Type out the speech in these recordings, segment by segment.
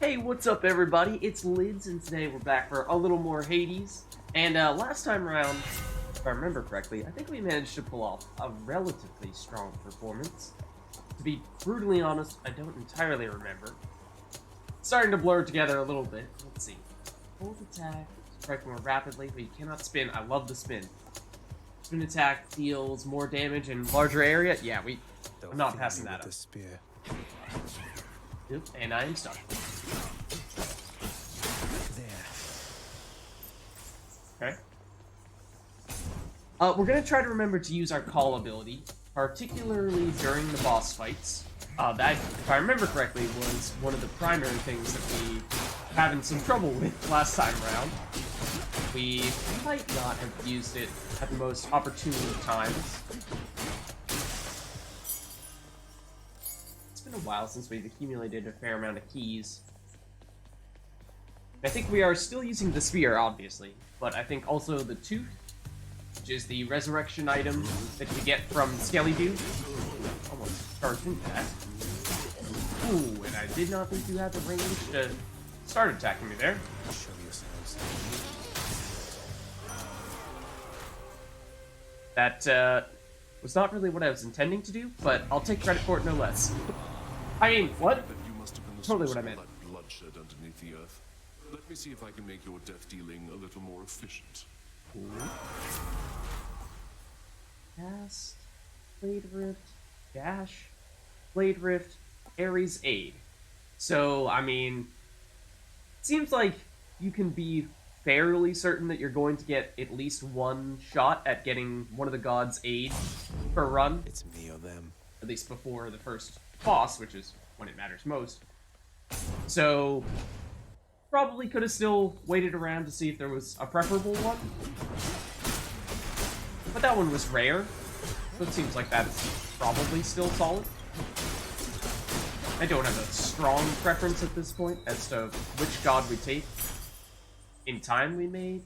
Hey, what's up everybody? It's Lids, and today we're back for a little more Hades. And last time around, if I remember correctly, I think we managed to pull off a relatively strong performance. To be brutally honest, I don't entirely remember. It's starting to blur together a little bit. Let's see. Hold attack, strike more rapidly, but you cannot spin. I love the spin. Spin attack deals more damage in larger area. Yeah, I'm not passing that up. Spear. Oop, and I am stuck. Okay. We're gonna try to remember to use our call ability, particularly during the boss fights. That, if I remember correctly, was one of the primary things that we having some trouble with last time around. We might not have used it at the most opportune of times. It's been a while since we've accumulated a fair amount of keys. I think we are still using the spear, obviously, but I think also the tooth, which is the resurrection item that you get from Skelly Dude. Almost charged into that. Ooh, and I did not think you had the range to start attacking me there. Show yourselves. That was not really what I was intending to do, but I'll take credit for it no less. I mean, what? You must have been the Totally source what I of meant. that bloodshed underneath the earth. Let me see if I can make your death dealing a little more efficient. Cast, Blade Rift, Dash, Blade Rift, Ares Aid. So, I mean, it seems like you can be fairly certain that you're going to get at least one shot at getting one of the gods' aid per run. It's me or them. At least before the first boss, which is when it matters most. So, probably could have still waited around to see if there was a preferable one. But that one was rare, so it seems like that's probably still solid. I don't have a strong preference at this point as to which god we take. In time, we may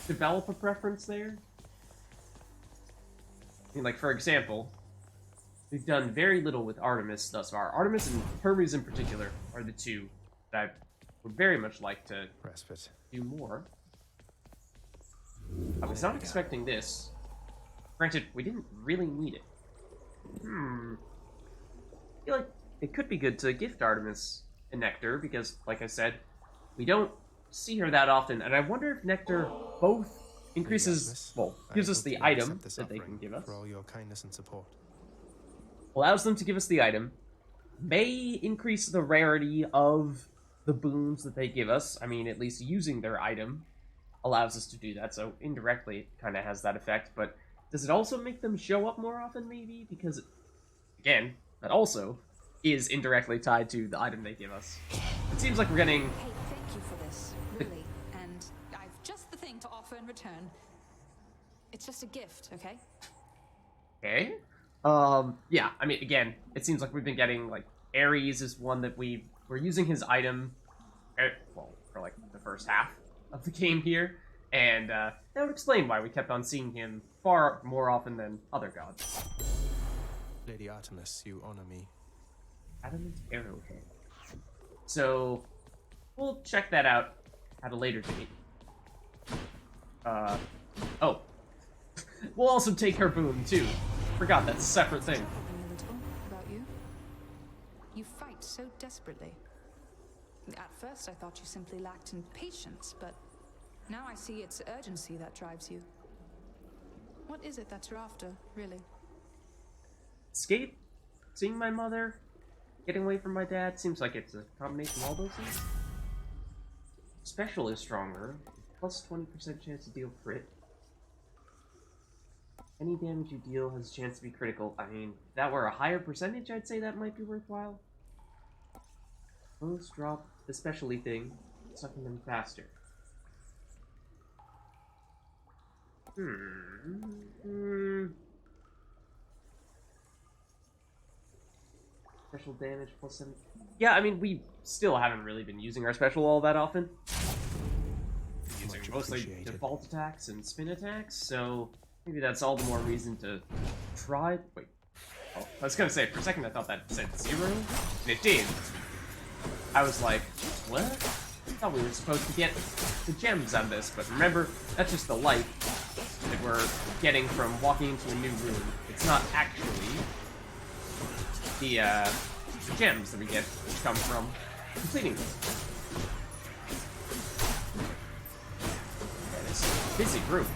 develop a preference there. I mean, like, for example, we've done very little with Artemis thus far. Artemis and Hermes in particular are the two that I would very much like to Respite. do more. I was not expecting this. Granted, we didn't really need it. I feel like it could be good to gift Artemis a nectar, because, like I said, we don't see her that often, and I wonder if nectar both increases, well, gives us the item that they can give us. For all your kindness and support. Allows them to give us the item, may increase the rarity of the boons that they give us. I mean, at least using their item allows us to do that, so indirectly it kind of has that effect, but does it also make them show up more often, maybe? Because, again, that also is indirectly tied to the item they give us. It seems like we're getting... Hey, thank you for this, really. And I've just the thing to offer in return. It's just a gift, okay? Okay. Yeah, I mean, again, it seems like we've been getting, like, Ares is one that we're using his item, well, for, like, the first half of the game here, and, that would explain why we kept on seeing him far more often than other gods. Lady Artemis, you honor me. Adamant Arrowhead. So, we'll check that out at a later date. Oh. We'll also take her boon, too. Forgot, that's a separate thing. Something a little about you. You fight so desperately. At first, I thought you simply lacked in patience, but now I see it's urgency that drives you. What is it that you're after, really? Escape, seeing my mother, getting away from my dad, seems like it's a combination of all those things. Special is stronger, plus 20% chance to deal crit. Any damage you deal has a chance to be critical. I mean, if that were a higher percentage, I'd say that might be worthwhile. Most drop the specialty thing, sucking them faster. Special damage plus 7. Yeah, I mean, we still haven't really been using our special all that often. Using mostly default attacks and spin attacks, so maybe that's all the more reason to try. Wait. Oh, I was gonna say, for a second I thought that said 0, and it did. I was like, what? I thought we were supposed to get the gems on this, but remember, that's just the light that we're getting from walking into a new room. It's not actually the gems that we get, which come from completing them. Yeah, this is a busy room.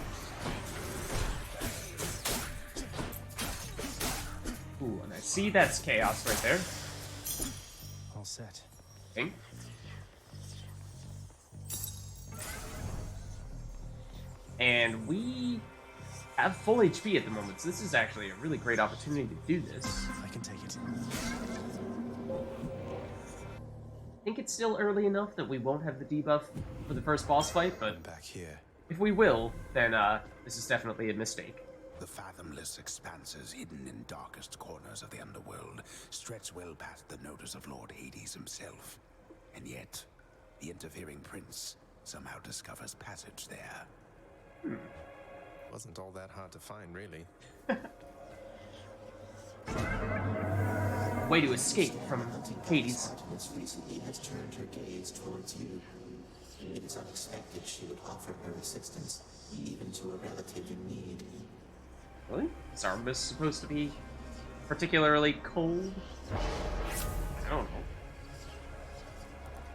Ooh, and I see that's chaos right there. All set. Okay. And we have full HP at the moment, so this is actually a really great opportunity to do this. I can take it. I think it's still early enough that we won't have the debuff for the first boss fight, but I'm back here. if we will, then this is definitely a mistake. The fathomless expanses hidden in darkest corners of the underworld stretch well past the notice of Lord Hades himself. And yet, the interfering prince somehow discovers passage there. Wasn't all that hard to find, really. Way to escape from Hades. Artemis recently has turned her gaze towards you. It is unexpected she would offer her assistance, even to a relative in need. Really? Is Artemis supposed to be particularly cold? I don't know.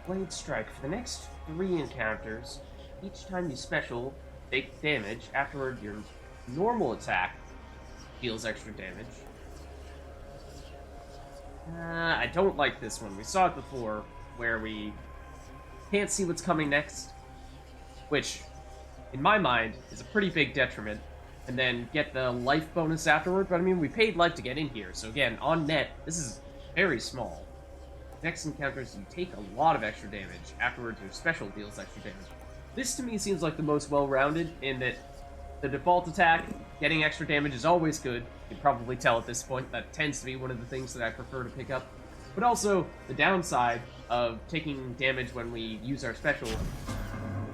Blade Strike. For the next 3 encounters, each time you special, take damage. Afterward, your normal attack deals extra damage. I don't like this one. We saw it before, where we can't see what's coming next, which, in my mind, is a pretty big detriment, and then get the life bonus afterward. But I mean, we paid life to get in here, so again, on net, this is very small. Next encounters, you take a lot of extra damage. Afterwards, your special deals extra damage. This, to me, seems like the most well-rounded, in that the default attack, getting extra damage is always good. You can probably tell at this point, that tends to be one of the things that I prefer to pick up. But also, the downside of taking damage when we use our special,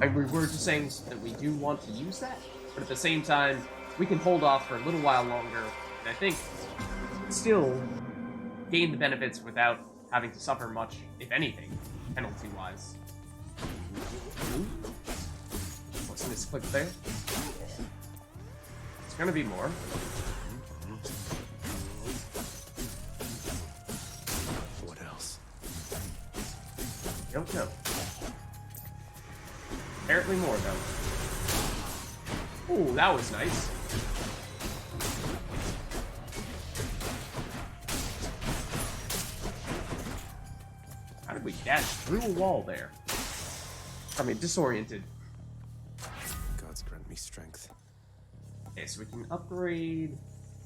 we were just saying that we do want to use that, but at the same time, we can hold off for a little while longer, and I think still gain the benefits without having to suffer much, if anything, penalty-wise. What's this clip there? It's gonna be more. What else? Don't know. Apparently more, though. Ooh, that was nice. How did we dash through a wall there? I mean, disoriented. Gods grant me strength. Okay, so we can upgrade.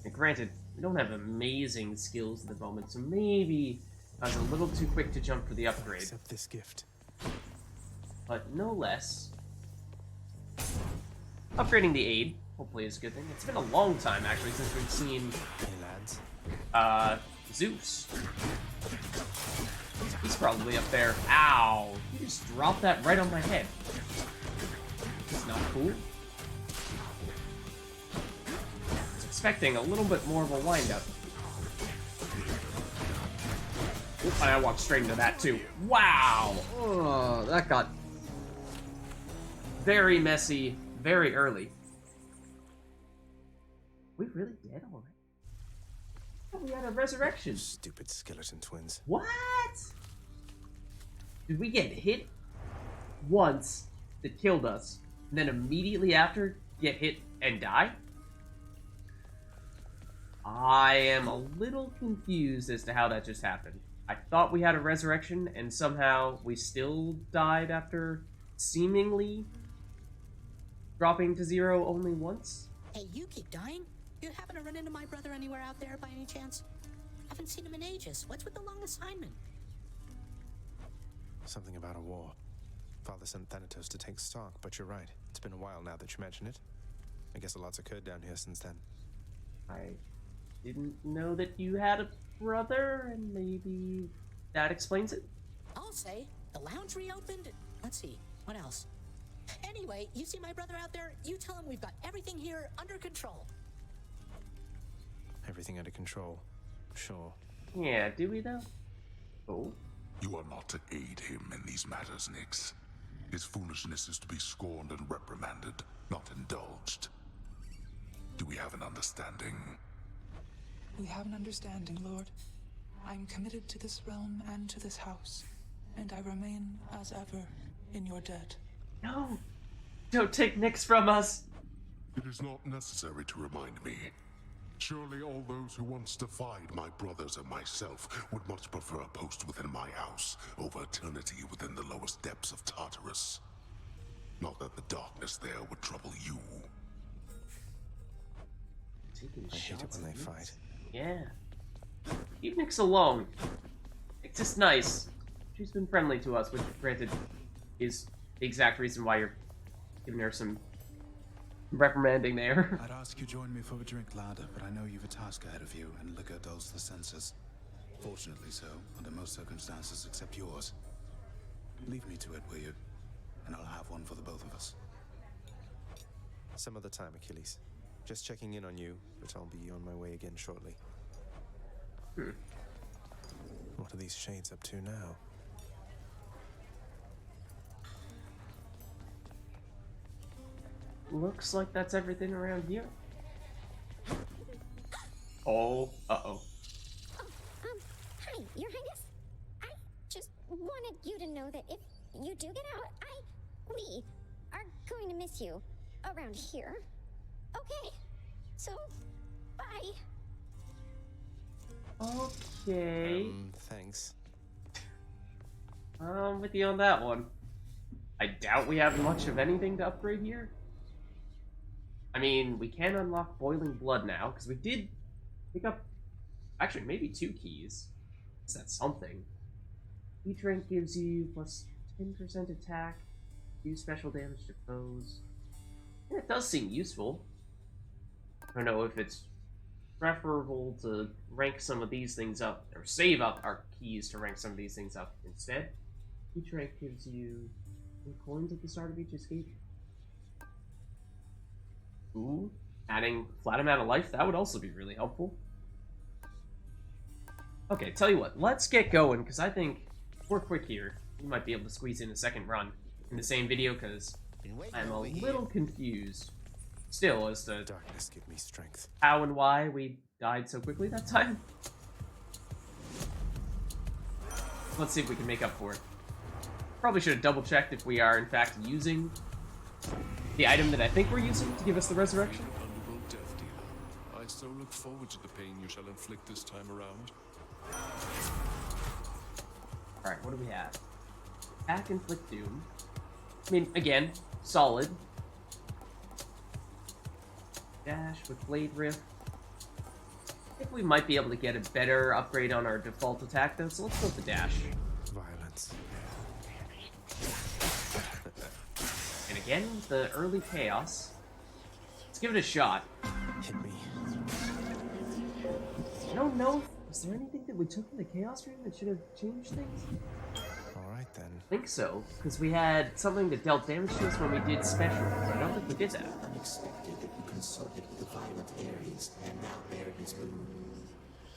And granted, we don't have amazing skills at the moment, so maybe I was a little too quick to jump for the upgrade. Accept this gift. But no less, upgrading the aid hopefully is a good thing. It's been a long time, actually, since we've seen Hey, lads. Zeus. He's probably up there. Ow! You just dropped that right on my head. It's not cool. I was expecting a little bit more of a wind-up. Oop, and I walked straight into that, too. Wow! Oh, that got very messy very early. We really dead already? I thought we had a resurrection. Stupid skeleton twins. What? Did we get hit once that killed us, and then immediately after get hit and die? I am a little confused as to how that just happened. I thought we had a resurrection, and somehow we still died after seemingly dropping to 0 only once? Hey, you keep dying? You happen to run into my brother anywhere out there by any chance? Haven't seen him in ages. What's with the long assignment? Something about a war. Father sent Thanatos to take stock, but you're right. It's been a while now that you mention it. I guess a lot's occurred down here since then. I didn't know that you had a brother, and maybe that explains it? I'll say, the lounge reopened. Let's see, what else? Anyway, you see my brother out there? You tell him we've got everything here under control. Everything under control. Sure. Yeah, do we though? Oh. You are not to aid him in these matters, Nyx. His foolishness is to be scorned and reprimanded, not indulged. Do we have an understanding? We have an understanding, Lord. I'm committed to this realm and to this house, and I remain, as ever, in your debt. No! Don't take Nyx from us! It is not necessary to remind me. Surely all those who once defied my brothers and myself would much prefer a post within my house over eternity within the lowest depths of Tartarus. Not that the darkness there would trouble you. I hate it when they fight. Yeah. Leave Nyx alone. It's just nice. She's been friendly to us, which, granted, is the exact reason why you're giving her some reprimanding there. I'd ask you join me for a drink, lad, but I know you've a task ahead of you, and liquor dulls the senses. Fortunately so, under most circumstances except yours. Leave me to it, will you? And I'll have one for the both of us. Some other time, Achilles. Just checking in on you, but I'll be on my way again shortly. What are these shades up to now? Looks like that's everything around here. Oh, uh-oh. Hi, Your Highness. I just wanted you to know that if you do get out, we are going to miss you around here. Okay, so, bye. Okay. Thanks. I'm with you on that one. I doubt we have much of anything to upgrade here. I mean, we can unlock Boiling Blood now, because we did pick up, actually, maybe 2 keys. Is that something? Each rank gives you plus 10% attack, do special damage to foes. And it does seem useful. I don't know if it's preferable to rank some of these things up, or save up our keys to rank some of these things up instead. Each rank gives you 10 coins at the start of each escape. Ooh, adding flat amount of life, that would also be really helpful. Okay, tell you what, let's get going, because I think if we're quick here, we might be able to squeeze in a second run in the same video, because I'm a little confused still as to Darkness, give me strength. How and why we died so quickly that time. Let's see if we can make up for it. Probably should have double-checked if we are, in fact, using the item that I think we're using to give us the resurrection. Underworld Death Dealer. I so look forward to the pain you shall inflict this time around. Alright, what do we have? Attack, Inflict Doom. I mean, again, solid. Dash with Blade Rift. I think we might be able to get a better upgrade on our default attack, though, so let's go with the dash. Violence. And again, the early chaos. Let's give it a shot. Hit me. I don't know. Is there anything that we took in the chaos room that should have changed things? Alright then. I think so, because we had something that dealt damage to us when we did special. I don't think we did that. Unexpected that you consulted with the violent Ares and now bear his boon.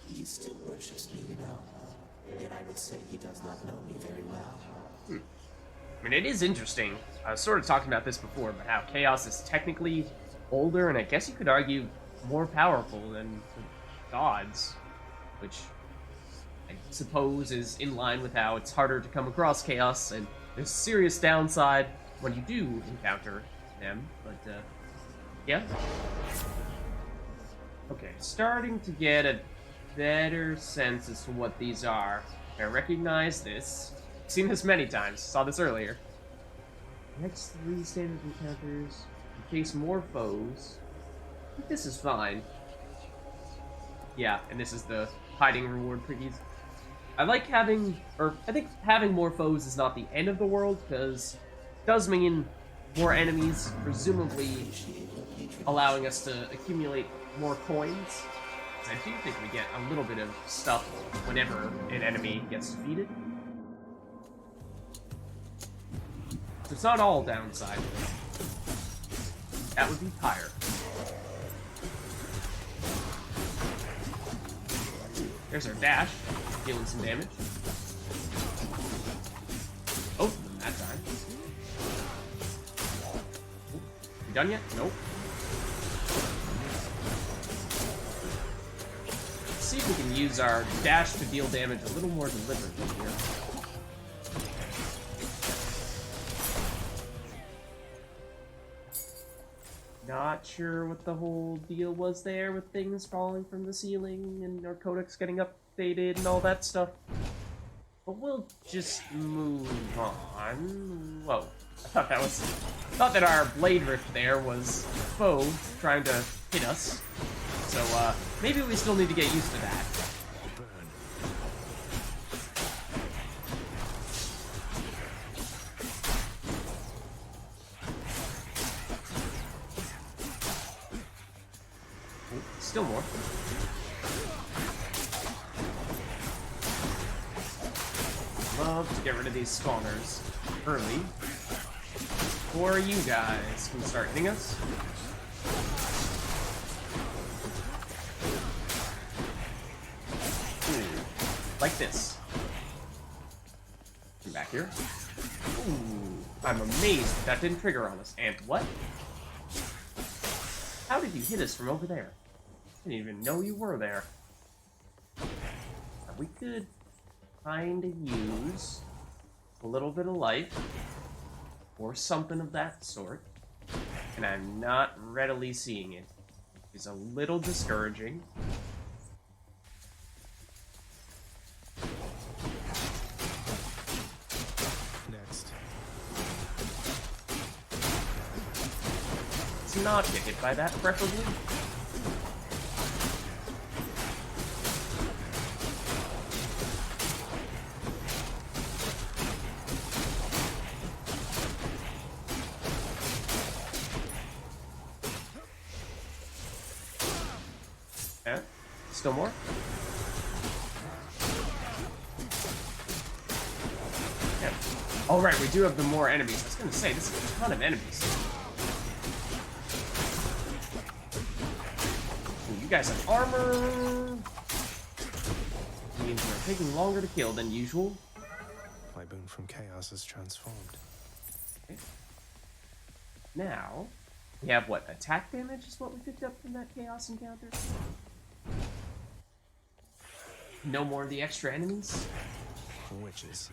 He still worships me, you know. Yet I would say he does not know me very well. I mean, it is interesting. I was sort of talking about this before, but how Chaos is technically older, and I guess you could argue more powerful than the gods, which I suppose is in line with how it's harder to come across Chaos, and there's a serious downside when you do encounter them, but, yeah. Okay, starting to get a better sense as to what these are. I recognize this. Seen this many times. Saw this earlier. Next 3 standard encounters. Face more foes. I think this is fine. Yeah, and this is the hiding reward previews. I like having, or I think having more foes is not the end of the world, because it does mean more enemies, presumably allowing us to accumulate more coins. I do think we get a little bit of stuff whenever an enemy gets defeated. So it's not all downside. That would be Pyre. There's our dash, dealing some damage. both of them that time. You done yet? Nope. Let's see if we can use our dash to deal damage a little more deliberately here. Not sure what the whole deal was there with things falling from the ceiling and our codex getting updated and all that stuff. But we'll just move on. Whoa. I thought that our blade rift there was foe trying to hit us. So, maybe we still need to get used to that. Still more. Love to get rid of these spawners early. Before you guys can start hitting us. Ooh, like this. Come back here. Ooh, I'm amazed that didn't trigger on us. And what? How did you hit us from over there? I didn't even know you were there. Now we could kind of use a little bit of life or something of that sort, and I'm not readily seeing it. It's a little discouraging. Next. Let's not get hit by that, preferably. Still more? Yeah. Oh, right, we do have the more enemies. I was gonna say, this is a ton of enemies. Ooh, you guys have armor. Means we're taking longer to kill than usual. My boon from chaos is transformed. Okay. Now, we have what? Attack damage is what we picked up from that chaos encounter? No more of the extra enemies? Witches.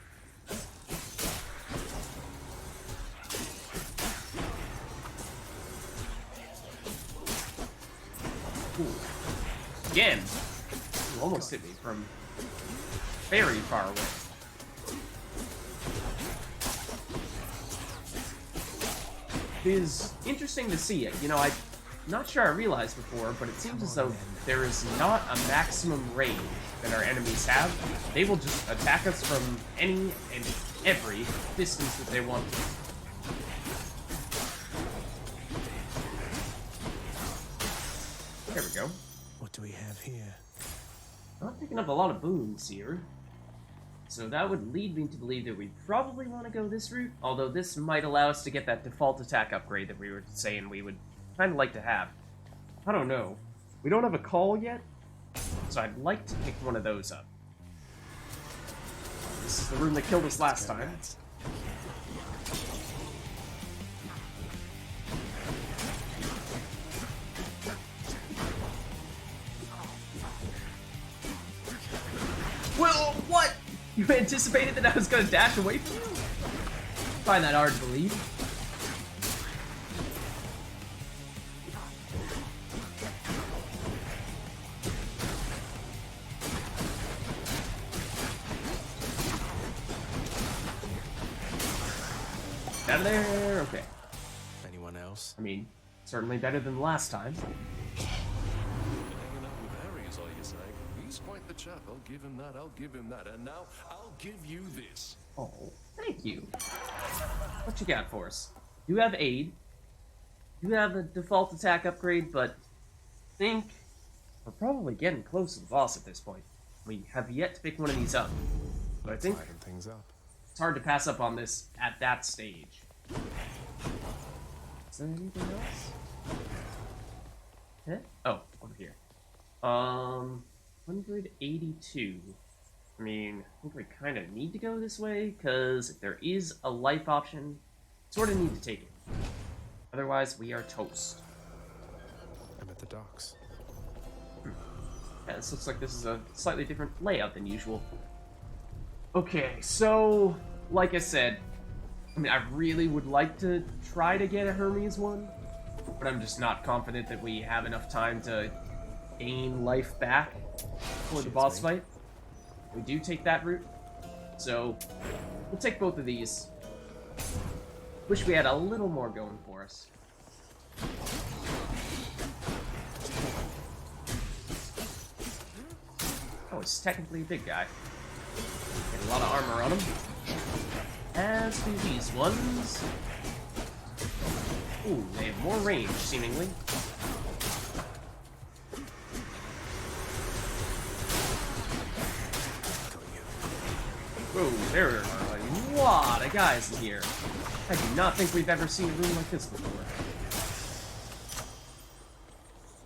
Ooh. Again! You almost hit me from very far away. It is interesting to see it. You know, I'm not sure I realized before, but it seems as though there is not a maximum range that our enemies have. They will just attack us from any and every distance that they want to. There we go. What do we have here? I'm picking up a lot of boons here. So that would lead me to believe that we probably want to go this route, although this might allow us to get that default attack upgrade that we were saying we would kind of like to have. I don't know. We don't have a call yet, so I'd like to pick one of those up. This is the room that killed us last time. Well, what? You anticipated that I was going to dash away from you? I find that hard to believe. Out of there, okay. Anyone else? I mean, certainly better than last time. Hanging out with Ares, are you saying? He's quite the chap. I'll give him that. I'll give him that. And now I'll give you this. Oh, thank you. What you got for us? You have aid. You have a default attack upgrade, but I think we're probably getting close to the boss at this point. We have yet to pick one of these up. But I think Liven things up. it's hard to pass up on this at that stage. Is there anything else? Huh? Oh, over here. 182. I mean, I think we kind of need to go this way, because if there is a life option, sort of need to take it. Otherwise, we are toast. I'm at the docks. Yeah, this looks like this is a slightly different layout than usual. Okay, so, like I said, I mean, I really would like to try to get a Hermes one, but I'm just not confident that we have enough time to gain life back for the boss fight. We do take that route, so we'll take both of these. Wish we had a little more going for us. Oh, it's technically a big guy. Get a lot of armor on him. As do these ones. Ooh, they have more range, seemingly. Whoa, there are a lot of guys in here. I do not think we've ever seen a room like this before.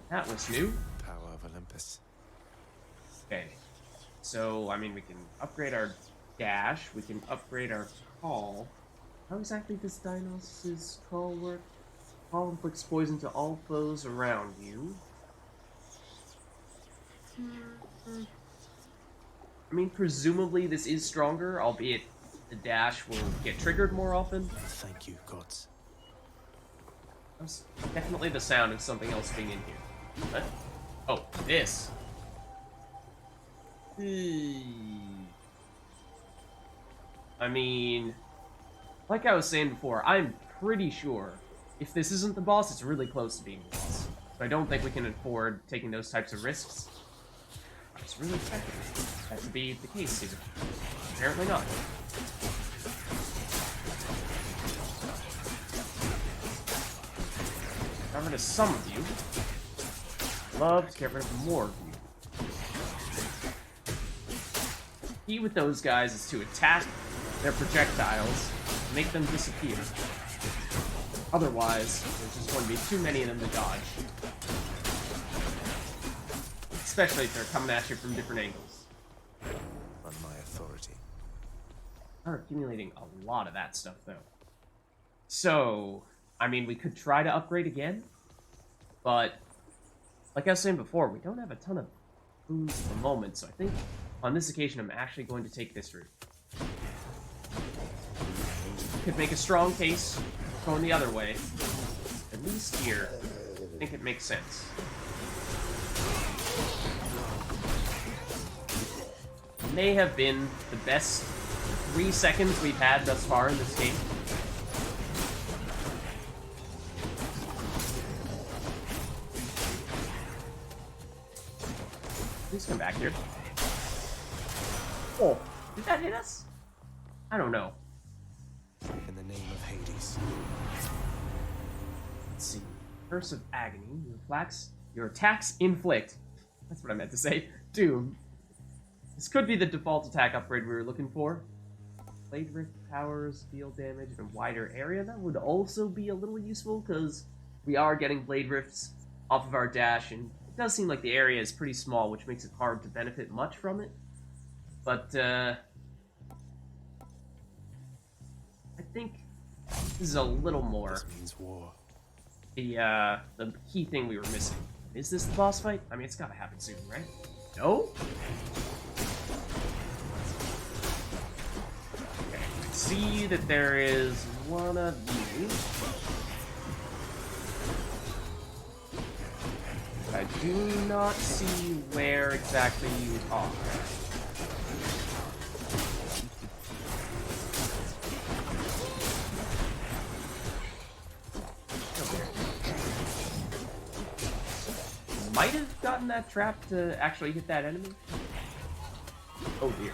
That was new. Power of Olympus. Okay. So, I mean, we can upgrade our dash. We can upgrade our call. How exactly does Dinos' call work? Call inflicts poison to all foes around you. I mean, presumably this is stronger, albeit the dash will get triggered more often. Thank you, gods. That's definitely the sound of something else being in here. What? Oh, this. I mean, like I was saying before, I'm pretty sure if this isn't the boss, it's really close to being the boss. So I don't think we can afford taking those types of risks. I was really expecting that to be the case here. Apparently not. Got rid of some of you. Love to get rid of more of you. Key with those guys is to attack their projectiles and make them disappear. Otherwise, there's just going to be too many of them to dodge. Especially if they're coming at you from different angles. On my authority. We're accumulating a lot of that stuff, though. So, I mean, we could try to upgrade again, but like I was saying before, we don't have a ton of boons at the moment, so I think on this occasion I'm actually going to take this route. Could make a strong case going the other way. At least here, I think it makes sense. May have been the best 3 seconds we've had thus far in this game. Please come back here. Oh, did that hit us? I don't know. In the name of Hades. Let's see. Curse of Agony. Your attacks inflict. That's what I meant to say. Doom. This could be the default attack upgrade we were looking for. Blade Rift powers, deal damage in a wider area. That would also be a little useful, because we are getting Blade Rifts off of our dash, and it does seem like the area is pretty small, which makes it hard to benefit much from it. But, I think this is a little more. This means war. The key thing we were missing. Is this the boss fight? I mean, it's gotta happen soon, right? No? Okay, I see that there is one of you. I do not see where exactly you are. Might have gotten that trap to actually hit that enemy. Oh dear.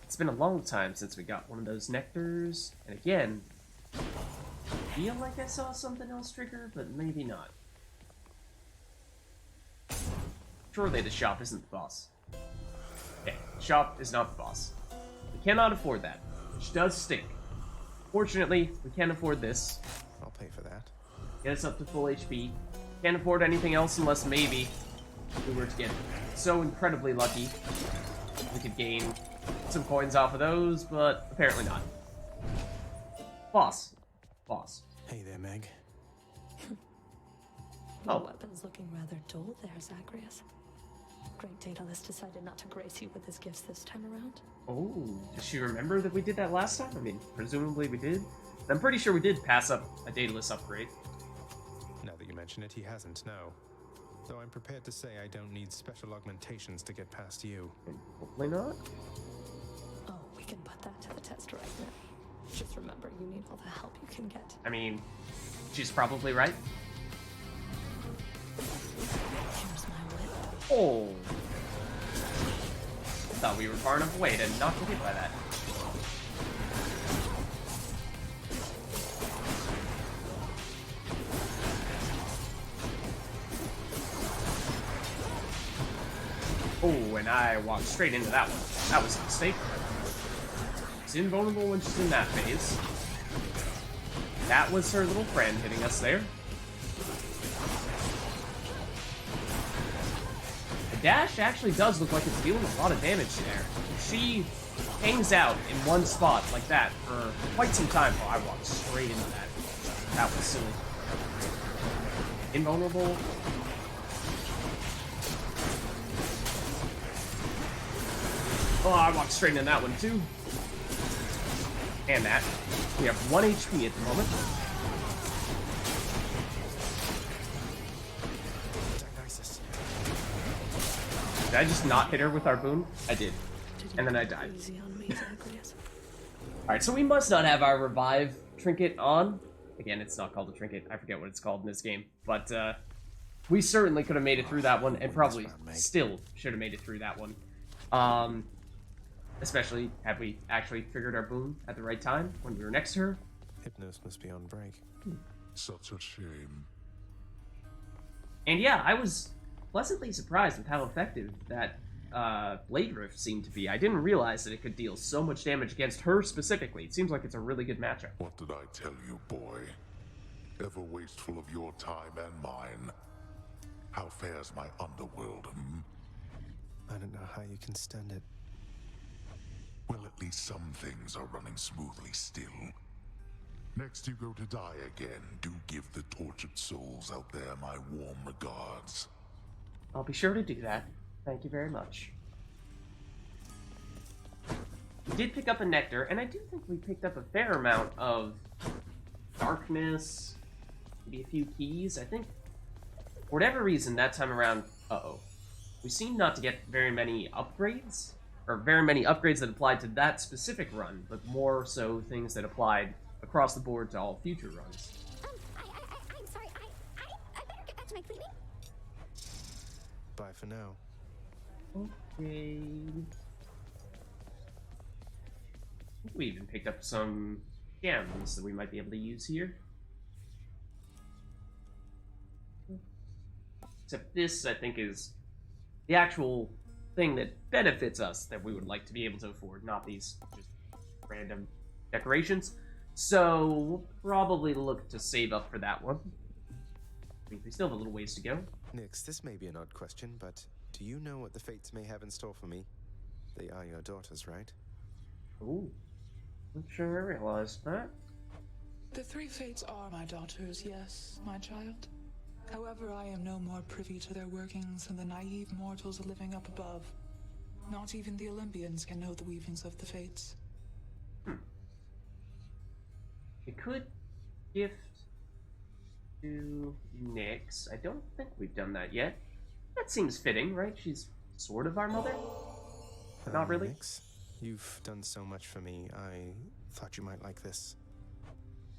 It's been a long time since we got one of those nectars, and again, I feel like I saw something else trigger, but maybe not. Surely the shop isn't the boss. Okay, the shop is not the boss. We cannot afford that, which does stink. Fortunately, we can afford this. I'll pay for that. Get us up to full HP. Can't afford anything else unless maybe we were to get so incredibly lucky, we could gain some coins off of those, but apparently not. Boss. Hey there, Meg. Your weapon's looking rather dull there, Zagreus. Great Daedalus decided not to grace you with his gifts this time around. Oh, does she remember that we did that last time? I mean, presumably we did. I'm pretty sure we did pass up a Daedalus upgrade. Now that you mention it, he hasn't, no. Though I'm prepared to say I don't need special augmentations to get past you. Hopefully not. Oh, we can put that to the test right now. Just remember, you need all the help you can get. I mean, she's probably right. Here's my whip. Oh. Thought we were far enough away to not get hit by that. Oh, and I walked straight into that one. That was a mistake. She's invulnerable when she's in that phase. That was her little friend hitting us there. The dash actually does look like it's dealing a lot of damage there. She hangs out in one spot like that for quite some time. Oh, I walked straight into that. That was silly. Invulnerable. Oh, I walked straight into that one too. And that. We have 1 HP at the moment. Did I just not hit her with our boon? I did. And then I died. Alright, so we must not have our revive trinket on. Again, it's not called a trinket. I forget what it's called in this game. But we certainly could have made it through that one, and probably still should have made it through that one. Especially had we actually triggered our boon at the right time when we were next to her. Hypnos must be on break. Such a shame. And yeah, I was pleasantly surprised with how effective that Blade Rift seemed to be. I didn't realize that it could deal so much damage against her specifically. It seems like it's a really good matchup. What did I tell you, boy? Ever wasteful of your time and mine. How fares my underworld, hmm? I don't know how you can stand it. Well, at least some things are running smoothly still. Next you go to die again, do give the tortured souls out there my warm regards. I'll be sure to do that. Thank you very much. We did pick up a nectar, and I do think we picked up a fair amount of darkness, maybe a few keys. I think, for whatever reason, that time around, we seem not to get very many upgrades, or very many upgrades that applied to that specific run, but more so things that applied across the board to all future runs. I'm sorry, I better get back to my cleaning. Bye for now. Okay. I think we even picked up some gems that we might be able to use here. Except this, I think, is the actual thing that benefits us that we would like to be able to afford, not these just random decorations. So we'll probably look to save up for that one. I mean, we still have a little ways to go. Nix, this may be an odd question, but do you know what the fates may have in store for me? They are your daughters, right? Ooh, not sure I realized that. The three fates are my daughters, yes, my child. However, I am no more privy to their workings than the naive mortals living up above. Not even the Olympians can know the weavings of the fates. We could gift to Nyx. I don't think we've done that yet. That seems fitting, right? She's sort of our mother, but not really. Nyx, you've done so much for me. I thought you might like this.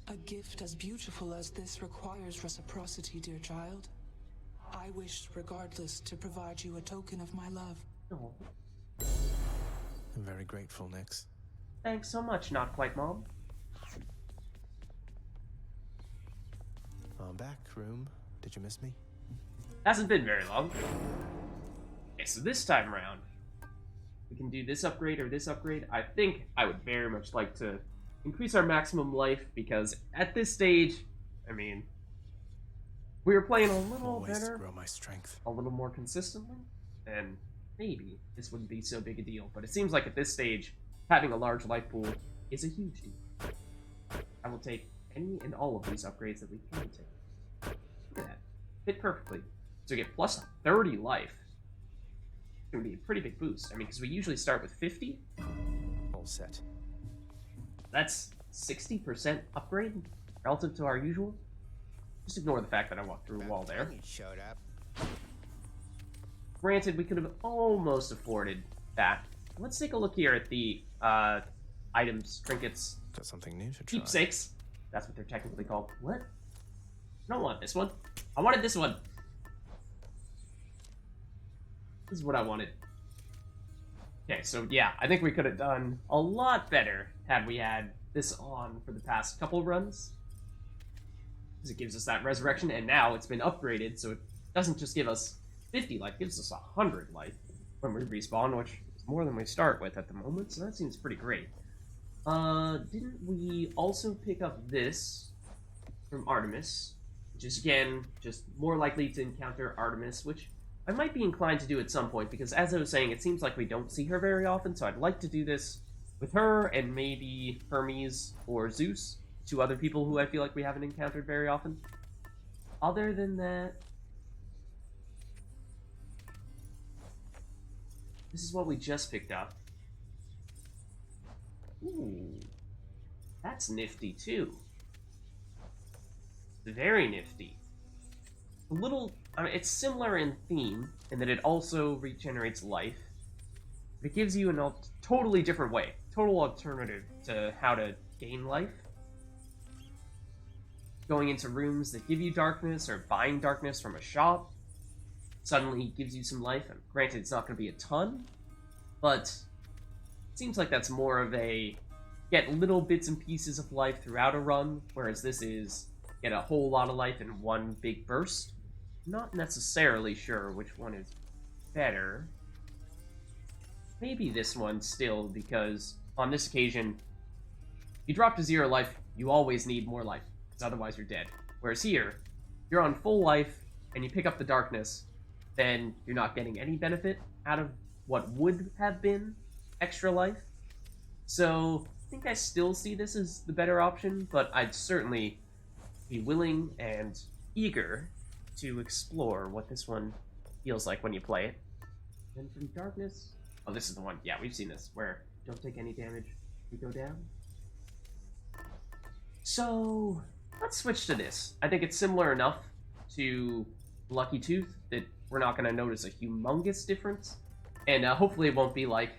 A gift as beautiful as this requires reciprocity, dear child. I wish, regardless, to provide you a token of my love. Oh. I'm very grateful, Nyx. Thanks so much, Not Quite Mom. I'm back, room. Did you miss me? Hasn't been very long. Okay, so this time around, we can do this upgrade or this upgrade. I think I would very much like to increase our maximum life, because at this stage, I mean, we were playing a little Always better, grow my strength. a little more consistently, then maybe this wouldn't be so big a deal. But it seems like at this stage, having a large life pool is a huge deal. I will take any and all of these upgrades that we can take. Look at that. Fit perfectly. So we get plus 30 life. It's going to be a pretty big boost. I mean, because we usually start with 50. All set. That's 60% upgrade relative to our usual. Just ignore the fact that I walked through a wall there. Showed up. Granted, we could have almost afforded that. Let's take a look here at the items, trinkets, Got something new to try. keepsakes. That's what they're technically called. What? I don't want this one. I wanted this one. This is what I wanted. Okay, so yeah, I think we could have done a lot better had we had this on for the past couple runs. Because it gives us that resurrection, and now it's been upgraded, so it doesn't just give us 50 life, it gives us 100 life when we respawn, which is more than we start with at the moment, so that seems pretty great. Didn't we also pick up this from Artemis, which is, again, just more likely to encounter Artemis, which I might be inclined to do at some point, because as I was saying, it seems like we don't see her very often, so I'd like to do this with her and maybe Hermes or Zeus, two other people who I feel like we haven't encountered very often. Other than that, this is what we just picked up. Ooh, that's nifty too. Very nifty. A little, I mean, it's similar in theme in that it also regenerates life. But it gives you a totally different way, total alternative to how to gain life. Going into rooms that give you darkness or buying darkness from a shop suddenly gives you some life. And granted, it's not going to be a ton, but it seems like that's more of a get little bits and pieces of life throughout a run, whereas this is get a whole lot of life in one big burst. Not necessarily sure which one is better. Maybe this one still, because on this occasion, you drop to 0 life, you always need more life, because otherwise you're dead. Whereas here, you're on full life, and you pick up the darkness, then you're not getting any benefit out of what would have been extra life. So, I think I still see this as the better option, but I'd certainly be willing and eager to explore what this one feels like when you play it. And from darkness... Oh, this is the one. Yeah, we've seen this, where don't take any damage, we go down. So, let's switch to this. I think it's similar enough to Lucky Tooth that we're not going to notice a humongous difference. And hopefully it won't be like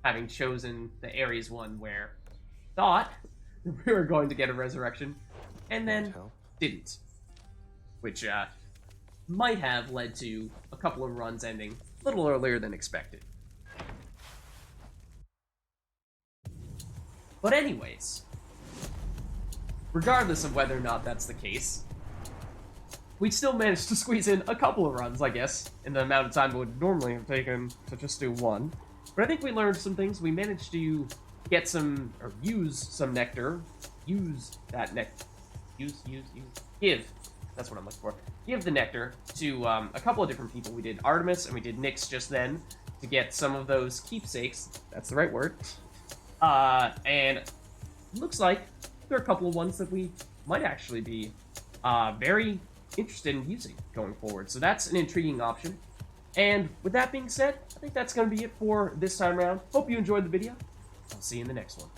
having chosen the Ares one where thought we were going to get a resurrection and then didn't. Which might have led to a couple of runs ending a little earlier than expected. But anyways, regardless of whether or not that's the case, we still managed to squeeze in a couple of runs, I guess, in the amount of time it would normally have taken to just do one. But I think we learned some things. We managed to get some, or use some nectar. Use that nectar. Give. That's what I'm looking for. Give the nectar to a couple of different people. We did Artemis and we did Nyx just then to get some of those keepsakes. That's the right word. And it looks like there are a couple of ones that we might actually be very interested in using going forward. So that's an intriguing option. And with that being said, I think that's going to be it for this time around. Hope you enjoyed the video. I'll see you in the next one.